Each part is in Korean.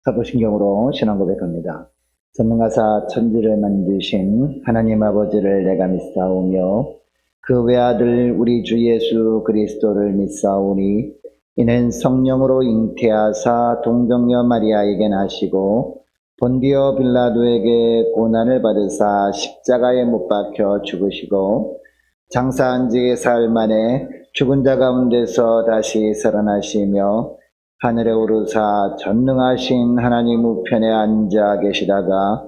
사도신경으로 신앙 고백합니다. 전능하사 천지를 만드신 하나님 아버지를 내가 믿사오며 그 외아들 우리 주 예수 그리스도를 믿사오니 이는 성령으로 잉태하사 동정녀 마리아에게 나시고 본디오 빌라도에게 고난을 받으사 십자가에 못 박혀 죽으시고 장사한 지 사흘 만에 죽은 자 가운데서 다시 살아나시며 하늘에 오르사 전능하신 하나님 우편에 앉아 계시다가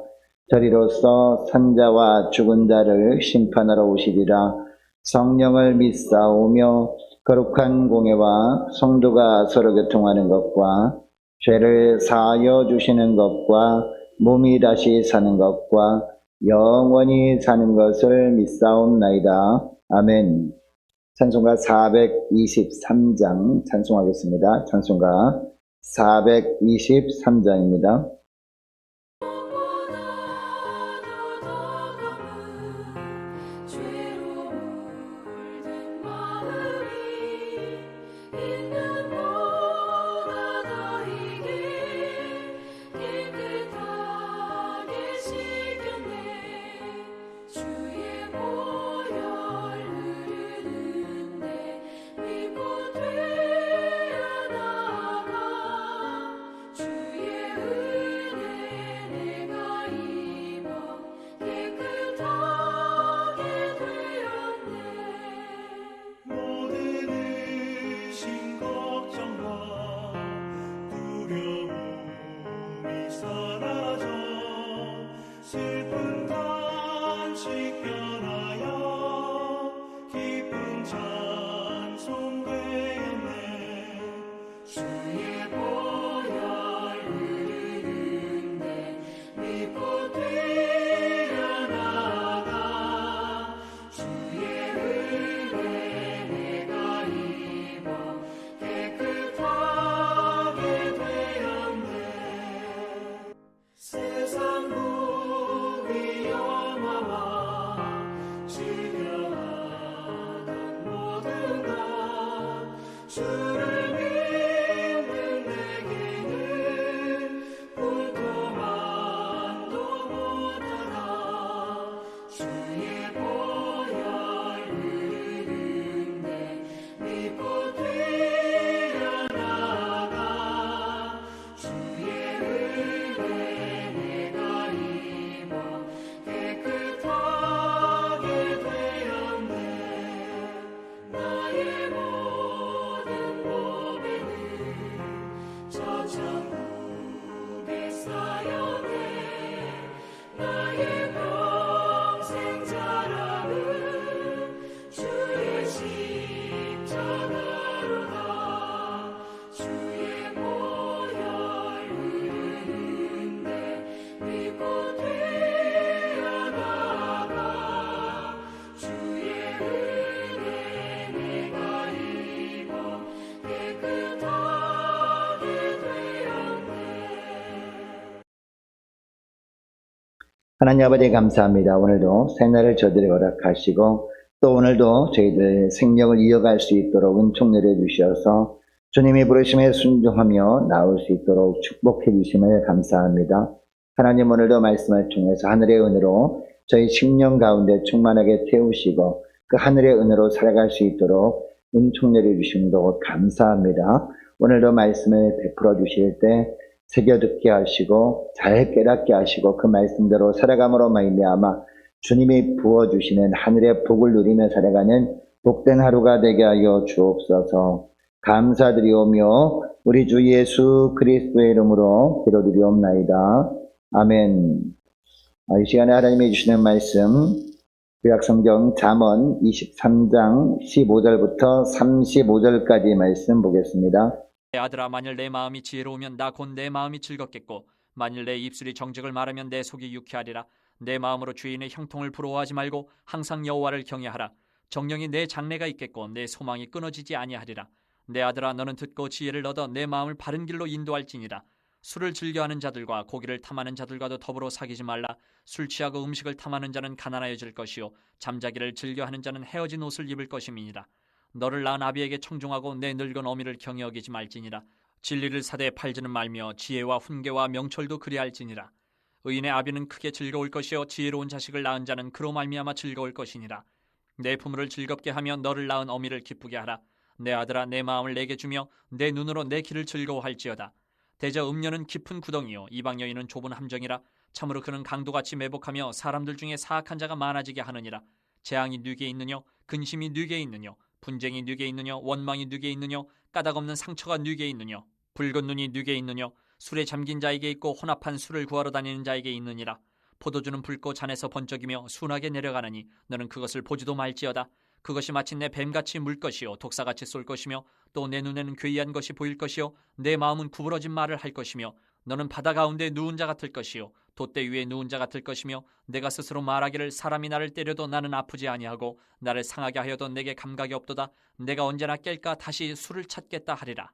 저리로서 산자와 죽은 자를 심판하러 오시리라. 성령을 믿사오며 거룩한 공예와 성도가 서로 교통하는 것과 죄를 사하여 주시는 것과 몸이 다시 사는 것과 영원히 사는 것을 믿사옵나이다. 아멘. 찬송가 423장 찬송하겠습니다. 찬송가 423장입니다. 하나님 아버지 감사합니다. 오늘도 새날을 저들에게 허락하시고 또 오늘도 저희들 생명을 이어갈 수 있도록 은총 내려주셔서 주님이 부르심에 순종하며 나올 수 있도록 축복해 주심을 감사합니다. 하나님 오늘도 말씀을 통해서 하늘의 은혜로 저희 심령 가운데 충만하게 태우시고 그 하늘의 은혜로 살아갈 수 있도록 은총 내려주심도 감사합니다. 오늘도 말씀을 베풀어 주실 때 새겨 듣게 하시고 잘 깨닫게 하시고 그 말씀대로 살아감으로 말미암아 주님이 부어주시는 하늘의 복을 누리며 살아가는 복된 하루가 되게 하여 주옵소서. 감사드리오며 우리 주 예수 그리스도의 이름으로 기도드리옵나이다. 아멘. 이 시간에 하나님이 주시는 말씀 구약성경 잠언 23장 15절부터 35절까지 말씀 보겠습니다. 내 아들아, 만일 내 마음이 지혜로우면 나 곧 내 마음이 즐겁겠고 만일 내 입술이 정직을 말하면 내 속이 유쾌하리라. 내 마음으로 주인의 형통을 부러워하지 말고 항상 여호와를 경외하라. 정령이 내 장래가 있겠고 내 소망이 끊어지지 아니하리라. 내 아들아, 너는 듣고 지혜를 얻어 내 마음을 바른 길로 인도할지니라. 술을 즐겨하는 자들과 고기를 탐하는 자들과도 더불어 사귀지 말라. 술 취하고 음식을 탐하는 자는 가난하여질 것이요 잠자기를 즐겨하는 자는 헤어진 옷을 입을 것임이니라. 너를 낳은 아비에게 청종하고 내 늙은 어미를 경히 여기지 말지니라. 진리를 사되 팔지는 말며 지혜와 훈계와 명철도 그리할지니라. 의인의 아비는 크게 즐거울 것이요 지혜로운 자식을 낳은 자는 그로 말미암아 즐거울 것이니라. 내 부모를 즐겁게 하며 너를 낳은 어미를 기쁘게 하라. 내 아들아 내 마음을 내게 주며 내 눈으로 내 길을 즐거워할지어다. 대저 음녀는 깊은 구덩이요 이방 여인은 좁은 함정이라. 참으로 그는 강도같이 매복하며 사람들 중에 사악한 자가 많아지게 하느니라. 재앙이 네게 있느뇨 근심이 네게 있느뇨 분쟁이 네게 있느뇨 원망이 네게 있느뇨 까닭 없는 상처가 네게 있느뇨 붉은 눈이 네게 있느뇨 술에 잠긴 자에게 있고 혼합한 술을 구하러 다니는 자에게 있느니라. 포도주는 붉고 잔에서 번쩍이며 순하게 내려가느니 너는 그것을 보지도 말지어다. 그것이 마침내 뱀같이 물 것이요 독사같이 쏠 것이며 또 내 눈에는 괴이한 것이 보일 것이요 내 마음은 구부러진 말을 할 것이며 너는 바다 가운데 누운 자 같을 것이요 돛대 위에 누운 자 같을 것이며 내가 스스로 말하기를 사람이 나를 때려도 나는 아프지 아니하고 나를 상하게 하여도 내게 감각이 없도다. 내가 언제나 깰까 다시 술을 찾겠다 하리라.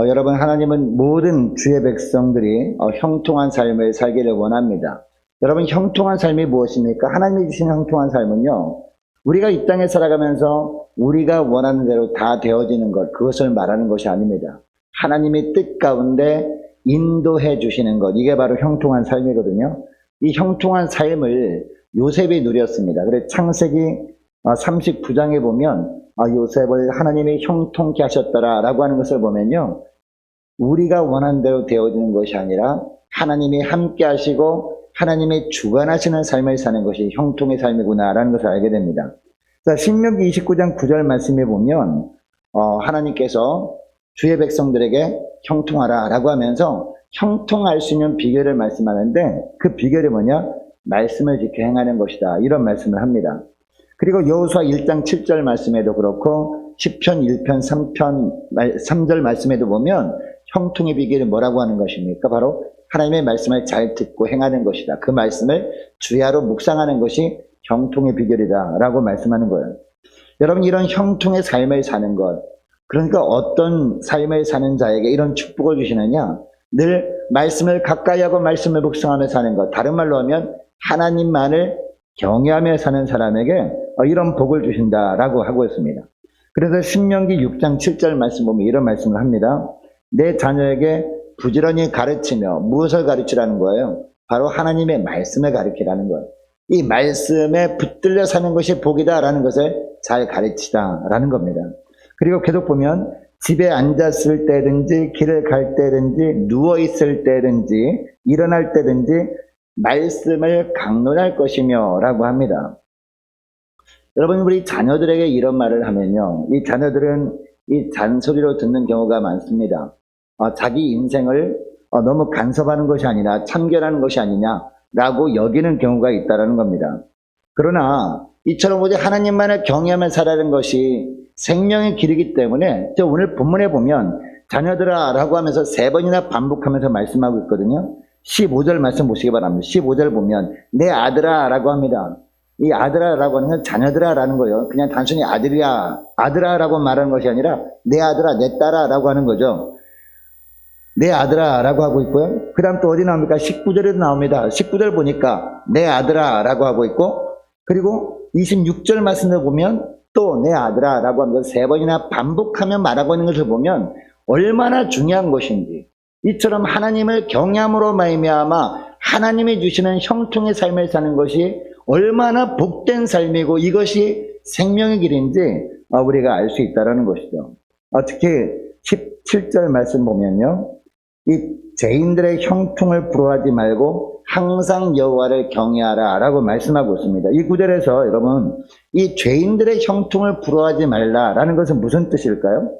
여러분, 하나님은 모든 주의 백성들이 형통한 삶을 살기를 원합니다. 여러분, 형통한 삶이 무엇입니까? 하나님이 주신 형통한 삶은요, 우리가 이 땅에 살아가면서 우리가 원하는 대로 다 되어지는 것, 그것을 말하는 것이 아닙니다. 하나님의 뜻 가운데 인도해 주시는 것, 이게 바로 형통한 삶이거든요. 이 형통한 삶을 요셉이 누렸습니다. 그래서 창세기 39장에 보면 요셉을 하나님이 형통케 하셨더라라고 하는 것을 보면요, 우리가 원하는 대로 되어지는 것이 아니라 하나님이 함께 하시고 하나님이 주관하시는 삶을 사는 것이 형통의 삶이구나라는 것을 알게 됩니다. 자, 신명기 29장 9절 말씀에 보면 하나님께서 주의 백성들에게 형통하라라고 하면서 형통할 수 있는 비결을 말씀하는데, 그 비결이 뭐냐? 말씀을 지켜 행하는 것이다, 이런 말씀을 합니다. 그리고 여호수아 1장 7절 말씀에도 그렇고 시편 1편 3절 말씀에도 보면 형통의 비결이 뭐라고 하는 것입니까? 바로 하나님의 말씀을 잘 듣고 행하는 것이다. 그 말씀을 주야로 묵상하는 것이 형통의 비결이다 라고 말씀하는 거예요. 여러분, 이런 형통의 삶을 사는 것, 그러니까 어떤 삶을 사는 자에게 이런 축복을 주시느냐? 늘 말씀을 가까이 하고 말씀을 묵상하며 사는 것, 다른 말로 하면 하나님만을 경외하며 사는 사람에게 이런 복을 주신다라고 하고 있습니다. 그래서 신명기 6장 7절 말씀 보면 이런 말씀을 합니다. 내 자녀에게 부지런히 가르치며, 무엇을 가르치라는 거예요? 바로 하나님의 말씀을 가르치라는 거예요. 이 말씀에 붙들려 사는 것이 복이다라는 것을 잘 가르치다라는 겁니다. 그리고 계속 보면 집에 앉았을 때든지 길을 갈 때든지 누워있을 때든지 일어날 때든지 말씀을 강론할 것이며 라고 합니다. 여러분, 우리 자녀들에게 이런 말을 하면요, 이 자녀들은 이 잔소리로 듣는 경우가 많습니다. 자기 인생을 너무 간섭하는 것이 아니라 참견하는 것이 아니냐라고 여기는 경우가 있다는 겁니다. 그러나 이처럼 오직 하나님만을 경외하며 살아가는 것이 생명의 길이기 때문에 오늘 본문에 보면 자녀들아 라고 하면서 3번이나 반복하면서 말씀하고 있거든요. 15절 말씀 보시기 바랍니다. 15절 보면 내 아들아 라고 합니다. 이 아들아 라고 하는 건 자녀들아 라는 거예요. 그냥 단순히 아들이야, 아들아 라고 말하는 것이 아니라 내 아들아, 내 딸아 라고 하는 거죠. 내 아들아 라고 하고 있고요. 그 다음 또 어디 나옵니까? 19절에도 나옵니다. 19절 보니까 내 아들아 라고 하고 있고, 그리고 26절 말씀을 보면 또 내 아들아 라고 하면서 3번이나 반복하며 말하고 있는 것을 보면 얼마나 중요한 것인지, 이처럼 하나님을 경외함으로 말미암아 하나님이 주시는 형통의 삶을 사는 것이 얼마나 복된 삶이고 이것이 생명의 길인지 우리가 알 수 있다는 것이죠. 특히 17절 말씀 보면요, 이 죄인들의 형통을 부러워하지 말고 항상 여호와를 경외하라 라고 말씀하고 있습니다. 이 구절에서 여러분, 이 죄인들의 형통을 부러워하지 말라라는 것은 무슨 뜻일까요?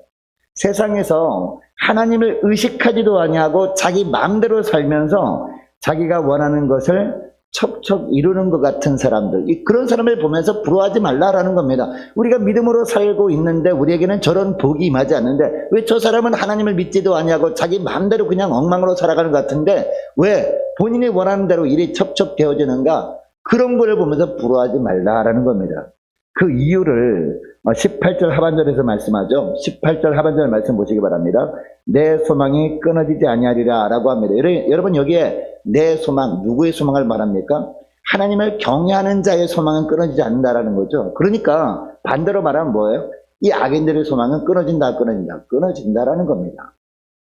세상에서 하나님을 의식하지도 아니하고 자기 마음대로 살면서 자기가 원하는 것을 척척 이루는 것 같은 사람들, 그런 사람을 보면서 부러워하지 말라라는 겁니다. 우리가 믿음으로 살고 있는데 우리에게는 저런 복이 임하지 않는데 왜 저 사람은 하나님을 믿지도 아니하고 자기 마음대로 그냥 엉망으로 살아가는 것 같은데 왜 본인이 원하는 대로 일이 척척 되어지는가? 그런 거를 보면서 부러워하지 말라라는 겁니다. 그 이유를 18절 하반절에서 말씀하죠. 18절 하반절 말씀 보시기 바랍니다. 내 소망이 끊어지지 아니하리라 라고 합니다. 여러분, 여기에 내 소망, 누구의 소망을 말합니까? 하나님을 경외하는 자의 소망은 끊어지지 않는다라는 거죠. 그러니까 반대로 말하면 뭐예요? 이 악인들의 소망은 끊어진다라는 겁니다.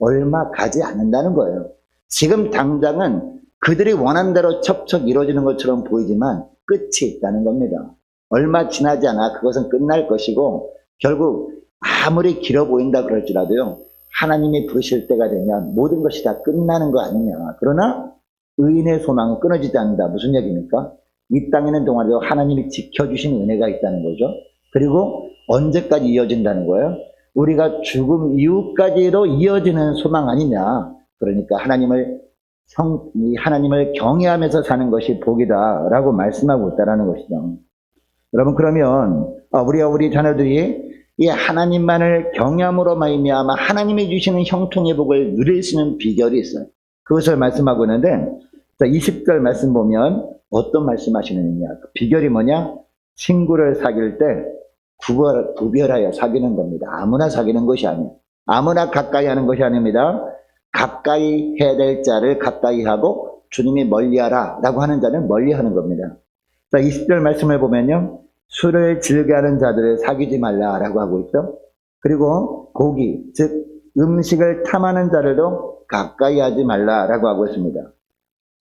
얼마 가지 않는다는 거예요. 지금 당장은 그들이 원하는 대로 척척 이루어지는 것처럼 보이지만 끝이 있다는 겁니다. 얼마 지나지 않아 그것은 끝날 것이고 결국 아무리 길어 보인다 그럴지라도요. 하나님이 부르실 때가 되면 모든 것이 다 끝나는 거 아니냐. 그러나 의인의 소망은 끊어지지 않는다. 무슨 얘기입니까? 이 땅에 있는 동안에도 하나님이 지켜주신 은혜가 있다는 거죠. 그리고 언제까지 이어진다는 거예요? 우리가 죽음 이후까지도 이어지는 소망 아니냐. 그러니까 하나님을 경외하면서 사는 것이 복이다라고 말씀하고 있다는 것이죠. 여러분 그러면 우리 자녀들이 이 하나님만을 경외함으로 말미암아 하나님이 주시는 형통의 복을 누릴 수 있는 비결이 있어요. 그것을 말씀하고 있는데 20절 말씀 보면 어떤 말씀하시느냐. 그 비결이 뭐냐? 친구를 사귈 때 구별하여 사귀는 겁니다. 아무나 사귀는 것이 아니에요. 아무나 가까이 하는 것이 아닙니다. 가까이 해야 될 자를 가까이 하고 주님이 멀리하라 라고 하는 자는 멀리하는 겁니다. 20절 말씀을 보면요. 술을 즐겨하는 자들을 사귀지 말라라고 하고 있죠. 그리고 고기, 즉 음식을 탐하는 자들도 가까이 하지 말라라고 하고 있습니다.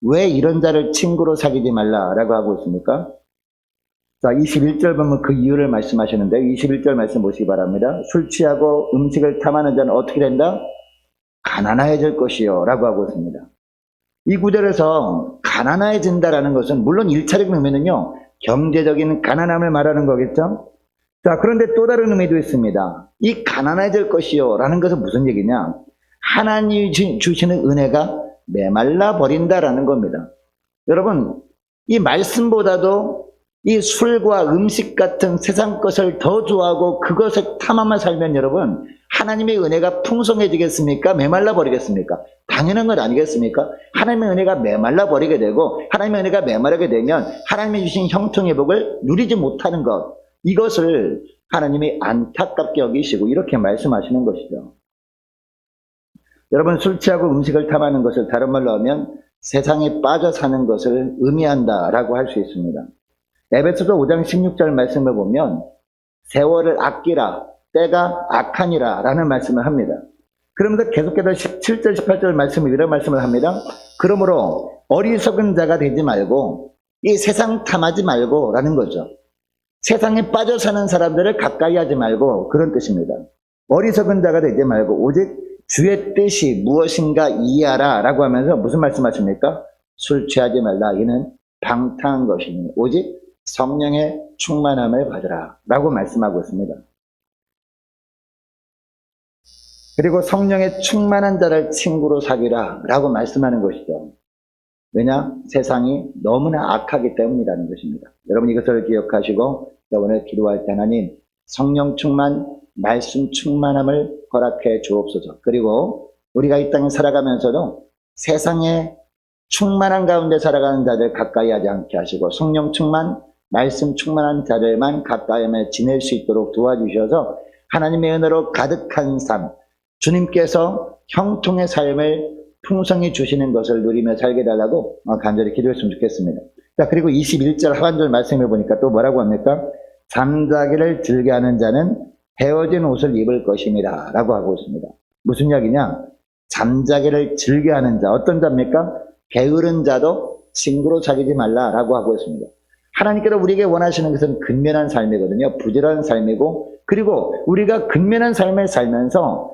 왜 이런 자를 친구로 사귀지 말라라고 하고 있습니까? 21절 보면 그 이유를 말씀하시는데 21절 말씀 보시기 바랍니다. 술 취하고 음식을 탐하는 자는 어떻게 된다? 가난해질 것이요 라고 하고 있습니다. 이 구절에서 가난해진다라는 것은 물론 1차적인 의미는요. 경제적인 가난함을 말하는 거겠죠. 그런데 또 다른 의미도 있습니다. 이 가난해질 것이요 라는 것은 무슨 얘기냐? 하나님이 주시는 은혜가 메말라 버린다라는 겁니다. 여러분 이 말씀보다도 이 술과 음식 같은 세상 것을 더 좋아하고 그것을 탐하며 살면 여러분 하나님의 은혜가 풍성해지겠습니까? 메말라 버리겠습니까? 당연한 것 아니겠습니까? 하나님의 은혜가 메말라 버리게 되고 하나님의 은혜가 메마르게 되면 하나님이 주신 형통의 복을 누리지 못하는 것, 이것을 하나님이 안타깝게 여기시고 이렇게 말씀하시는 것이죠. 여러분 술 취하고 음식을 탐하는 것을 다른 말로 하면 세상에 빠져 사는 것을 의미한다라고 할 수 있습니다. 에베소서 5장 16절 말씀을 보면 세월을 아끼라 때가 악하니라 라는 말씀을 합니다. 그러면서 계속해서 17절 18절 말씀을 이런 말씀을 합니다. 그러므로 어리석은 자가 되지 말고 이 세상 탐하지 말고 라는 거죠. 세상에 빠져 사는 사람들을 가까이 하지 말고 그런 뜻입니다. 어리석은 자가 되지 말고 오직 주의 뜻이 무엇인가 이해하라 라고 하면서 무슨 말씀하십니까? 술 취하지 말라. 이는 방탕한 것이니 오직 성령의 충만함을 받으라 라고 말씀하고 있습니다. 그리고 성령의 충만한 자를 친구로 사귀라 라고 말씀하는 것이죠. 왜냐? 세상이 너무나 악하기 때문이라는 것입니다. 여러분 이것을 기억하시고 오늘 기도할 때 하나님 성령 충만, 말씀 충만함을 허락해 주옵소서. 그리고 우리가 이 땅에 살아가면서도 세상에 충만한 가운데 살아가는 자들 가까이 하지 않게 하시고 성령 충만, 말씀 충만한 자들만 가까이 하며 지낼 수 있도록 도와주셔서 하나님의 은혜로 가득한 삶, 주님께서 형통의 삶을 풍성히 주시는 것을 누리며 살게 달라고 간절히 기도했으면 좋겠습니다. 그리고 21절 하반절 말씀해 보니까 또 뭐라고 합니까? 잠자기를 즐겨하는 자는 헤어진 옷을 입을 것입니다 라고 하고 있습니다. 무슨 이야기냐? 잠자기를 즐겨하는 자, 어떤 자입니까? 게으른 자도 친구로 사귀지 말라라고 하고 있습니다. 하나님께서 우리에게 원하시는 것은 근면한 삶이거든요. 부지런한 삶이고, 그리고 우리가 근면한 삶을 살면서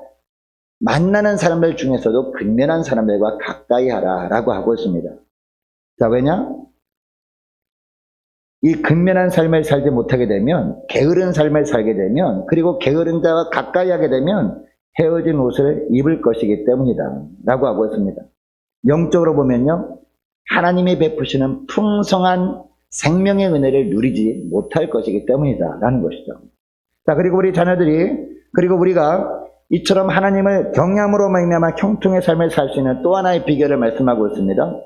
만나는 사람들 중에서도 근면한 사람들과 가까이 하라라고 하고 있습니다. 자, 왜냐? 이 근면한 삶을 살지 못하게 되면, 게으른 삶을 살게 되면, 그리고 게으른 자와 가까이 하게 되면 헤어진 옷을 입을 것이기 때문이다 라고 하고 있습니다. 영적으로 보면요, 하나님이 베푸시는 풍성한 생명의 은혜를 누리지 못할 것이기 때문이다 라는 것이죠. 자, 그리고 우리 자녀들이, 그리고 우리가 이처럼 하나님을 경외함으로 말미암아 형통의 삶을 살 수 있는 또 하나의 비결을 말씀하고 있습니다.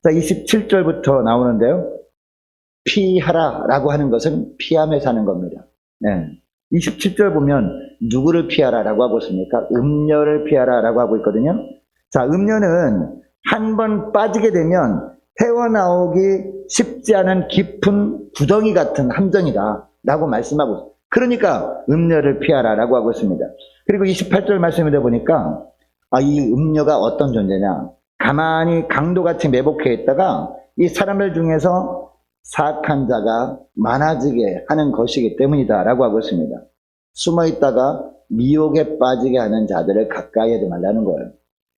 자, 27절부터 나오는데요, 피하라 라고 하는 것은 피하며 사는 겁니다. 네. 27절 보면 누구를 피하라 라고 하고 있습니까? 음녀를 피하라 라고 하고 있거든요. 자, 음녀는 한 번 빠지게 되면 헤어나오기 쉽지 않은 깊은 구덩이 같은 함정이다 라고 말씀하고 있습니다. 그러니까 음녀를 피하라라고 하고 있습니다. 그리고 28절 말씀에 보니까 이 음녀가 어떤 존재냐? 가만히 강도같이 매복해 있다가 이 사람들 중에서 사악한 자가 많아지게 하는 것이기 때문이다 라고 하고 있습니다. 숨어 있다가 미혹에 빠지게 하는 자들을 가까이 하지 말라는 거예요.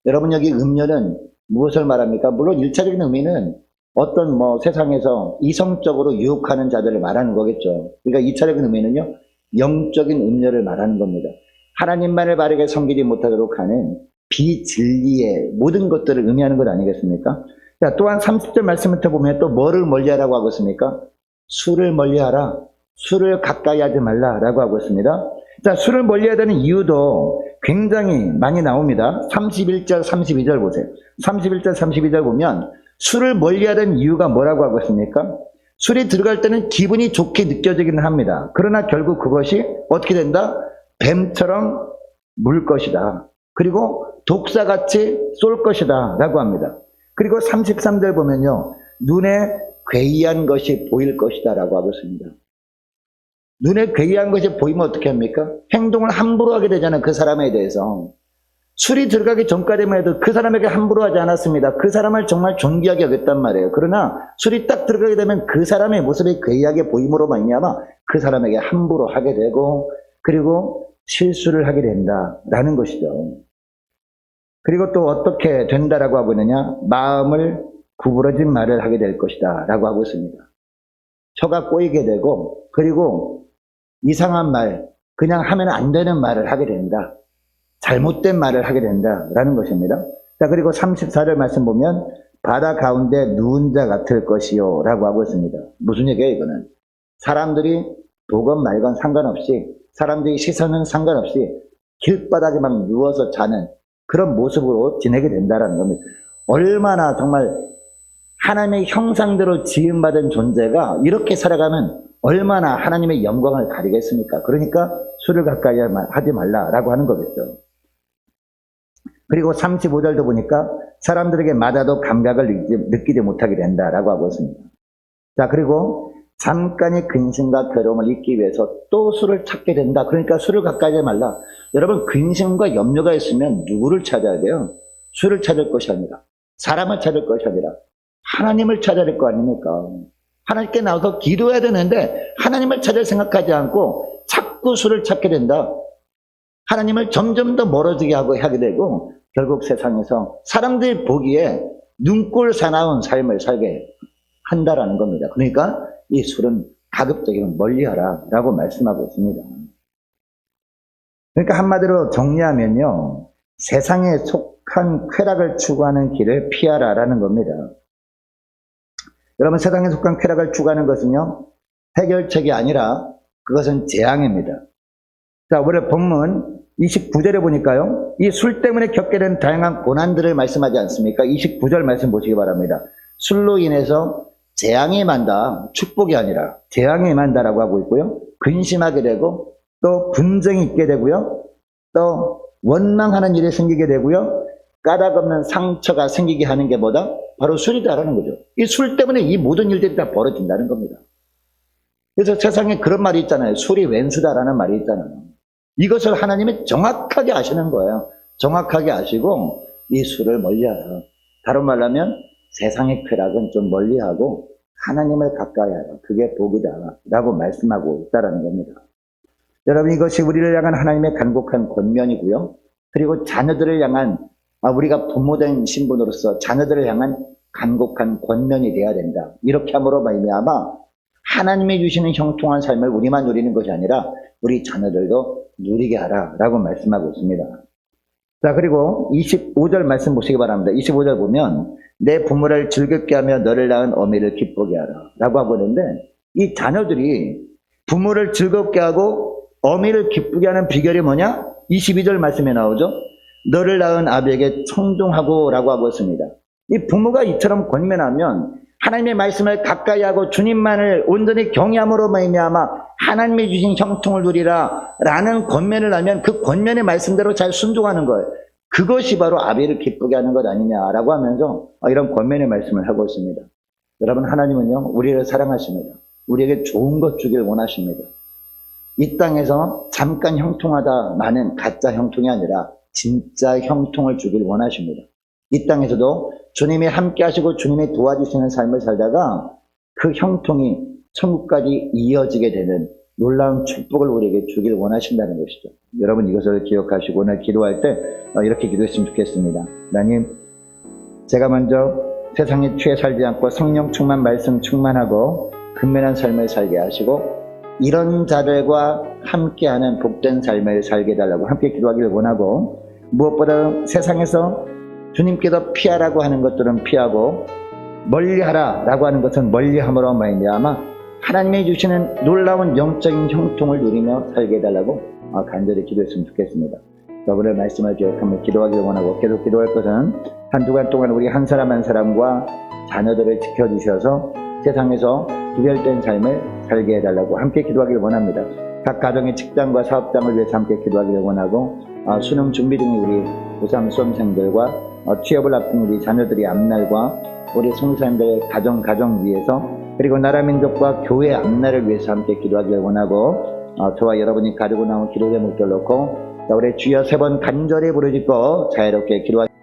여러분, 여기 음녀는 무엇을 말합니까? 물론 1차적인 의미는 어떤 세상에서 이성적으로 유혹하는 자들을 말하는 거겠죠. 그러니까 2차적인 의미는요, 영적인 음녀를 말하는 겁니다. 하나님만을 바르게 섬기지 못하도록 하는 비진리의 모든 것들을 의미하는 것 아니겠습니까? 자, 또한 30절 말씀부터 보면 또 뭐를 멀리하라고 하고 있습니까? 술을 멀리하라. 술을 가까이 하지 말라라고 하고 있습니다. 자, 술을 멀리해야 되는 이유도 굉장히 많이 나옵니다. 31절, 32절 보세요. 31절, 32절 보면 술을 멀리해야 되는 이유가 뭐라고 하고 있습니까? 술이 들어갈 때는 기분이 좋게 느껴지기는 합니다. 그러나 결국 그것이 어떻게 된다? 뱀처럼 물 것이다. 그리고 독사같이 쏠 것이다 라고 합니다. 그리고 33절 보면요, 눈에 괴이한 것이 보일 것이다 라고 하고 있습니다. 눈에 괴이한 것이 보이면 어떻게 합니까? 행동을 함부로 하게 되잖아요. 그 사람에 대해서. 술이 들어가기 전까지만 해도 그 사람에게 함부로 하지 않았습니다. 그 사람을 정말 존귀하게 여겼단 말이에요. 그러나 술이 딱 들어가게 되면 그 사람의 모습이 괴이하게 보임으로 말미암아 그 사람에게 함부로 하게 되고, 그리고 실수를 하게 된다라는 것이죠. 그리고 또 어떻게 된다라고 하고 있느냐? 마음을 구부러진 말을 하게 될 것이다 라고 하고 있습니다. 혀가 꼬이게 되고, 그리고 이상한 말, 그냥 하면 안 되는 말을 하게 된다. 잘못된 말을 하게 된다라는 것입니다. 자, 그리고 34절 말씀 보면 바다 가운데 누운 자 같을 것이요 라고 하고 있습니다. 무슨 얘기예요 이거는? 사람들이 보건 말건 상관없이, 사람들이 시선은 상관없이 길바닥에 막 누워서 자는 그런 모습으로 지내게 된다라는 겁니다. 얼마나 정말 하나님의 형상대로 지음받은 존재가 이렇게 살아가면 얼마나 하나님의 영광을 가리겠습니까? 그러니까 술을 가까이 하지 말라라고 하는 거겠죠. 그리고 35절도 보니까 사람들에게 맞아도 감각을 느끼지 못하게 된다라고 하고 있습니다. 자, 그리고 잠깐의 근심과 괴로움을 잊기 위해서 또 술을 찾게 된다. 그러니까 술을 가까이 하지 말라. 여러분, 근심과 염려가 있으면 누구를 찾아야 돼요? 술을 찾을 것이 아니라, 사람을 찾을 것이 아니라 하나님을 찾아야 될 거 아닙니까? 하나님께 나와서 기도해야 되는데 하나님을 찾을 생각하지 않고 자꾸 술을 찾게 된다. 하나님을 점점 더 멀어지게 하게 되고, 결국 세상에서 사람들이 보기에 눈꼴 사나운 삶을 살게 한다라는 겁니다. 그러니까 이 술은 가급적이면 멀리하라 라고 말씀하고 있습니다. 그러니까 한마디로 정리하면요, 세상에 속한 쾌락을 추구하는 길을 피하라라는 겁니다. 여러분, 세상에 속한 쾌락을 추구하는 것은요, 해결책이 아니라 그것은 재앙입니다. 자, 오늘 본문 29절에 보니까요, 이 술 때문에 겪게 된 다양한 고난들을 말씀하지 않습니까? 29절 말씀 보시기 바랍니다. 술로 인해서 재앙이 만다, 축복이 아니라 재앙이 만다라고 하고 있고요, 근심하게 되고, 또 분쟁이 있게 되고요, 또 원망하는 일이 생기게 되고요, 까닭없는 상처가 생기게 하는 게 뭐다? 바로 술이다라는 거죠. 이 술 때문에 이 모든 일들이 다 벌어진다는 겁니다. 그래서 세상에 그런 말이 있잖아요. 술이 왼수다라는 말이 있잖아요. 이것을 하나님이 정확하게 아시는 거예요. 정확하게 아시고 이 술을 멀리하라. 다른 말로 하면 세상의 쾌락은 좀 멀리하고 하나님을 가까이 하라. 그게 복이다 라고 말씀하고 있다는 겁니다. 여러분, 이것이 우리를 향한 하나님의 간곡한 권면이고요, 그리고 자녀들을 향한, 우리가 부모된 신분으로서 자녀들을 향한 간곡한 권면이 되어야 된다. 이렇게 함으로 말미암아 하나님이 주시는 형통한 삶을 우리만 누리는 것이 아니라 우리 자녀들도 누리게 하라 라고 말씀하고 있습니다. 자, 그리고 25절 말씀 보시기 바랍니다. 25절 보면 내 부모를 즐겁게 하며 너를 낳은 어미를 기쁘게 하라 라고 하고 있는데, 이 자녀들이 부모를 즐겁게 하고 어미를 기쁘게 하는 비결이 뭐냐? 22절 말씀에 나오죠. 너를 낳은 아비에게 청종하고 라고 하고 있습니다. 이 부모가 이처럼 권면하면 하나님의 말씀을 가까이 하고 주님만을 온전히 경외함으로 말미암아 하나님이 주신 형통을 누리라 라는 권면을 하면 그 권면의 말씀대로 잘 순종하는 거예요. 그것이 바로 아비를 기쁘게 하는 것 아니냐라고 하면서 이런 권면의 말씀을 하고 있습니다. 여러분, 하나님은요, 우리를 사랑하십니다. 우리에게 좋은 것 주길 원하십니다. 이 땅에서 잠깐 형통하다 마는 가짜 형통이 아니라 진짜 형통을 주길 원하십니다. 이 땅에서도 주님이 함께 하시고 주님이 도와주시는 삶을 살다가 그 형통이 천국까지 이어지게 되는 놀라운 축복을 우리에게 주길 원하신다는 것이죠. 여러분 이것을 기억하시고 오늘 기도할 때 이렇게 기도했으면 좋겠습니다. 하나님, 제가 먼저 세상에 취해 살지 않고 성령 충만, 말씀 충만하고 근면한 삶을 살게 하시고 이런 자들과 함께하는 복된 삶을 살게 해달라고 함께 기도하기를 원하고, 무엇보다 세상에서 주님께서 피하라고 하는 것들은 피하고 멀리하라 라고 하는 것은 멀리함으로 말미암아 하나님이 주시는 놀라운 영적인 형통을 누리며 살게 해달라고 간절히 기도했으면 좋겠습니다. 여러분의 말씀을 기억하며 기도하기를 원하고, 계속 기도할 것은 한 주간 동안 우리 한 사람 한 사람과 자녀들을 지켜주셔서 세상에서 구별된 삶을 살게 해달라고 함께 기도하기를 원합니다. 각 가정의 직장과 사업장을 위해서 함께 기도하기를 원하고, 수능 준비 중인 우리 고3 수험생들과 취업을 앞둔 우리 자녀들이 앞날과 우리 성도님들의 가정 위해서, 그리고 나라 민족과 교회 앞날을 위해서 함께 기도하기를 원하고, 저와 여러분이 가지고 나온 기도 제목들 놓고 우리 주여 3번 간절히 부르짖고 자유롭게 기도하기를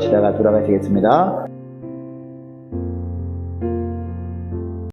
시다가 돌아가시겠습니다.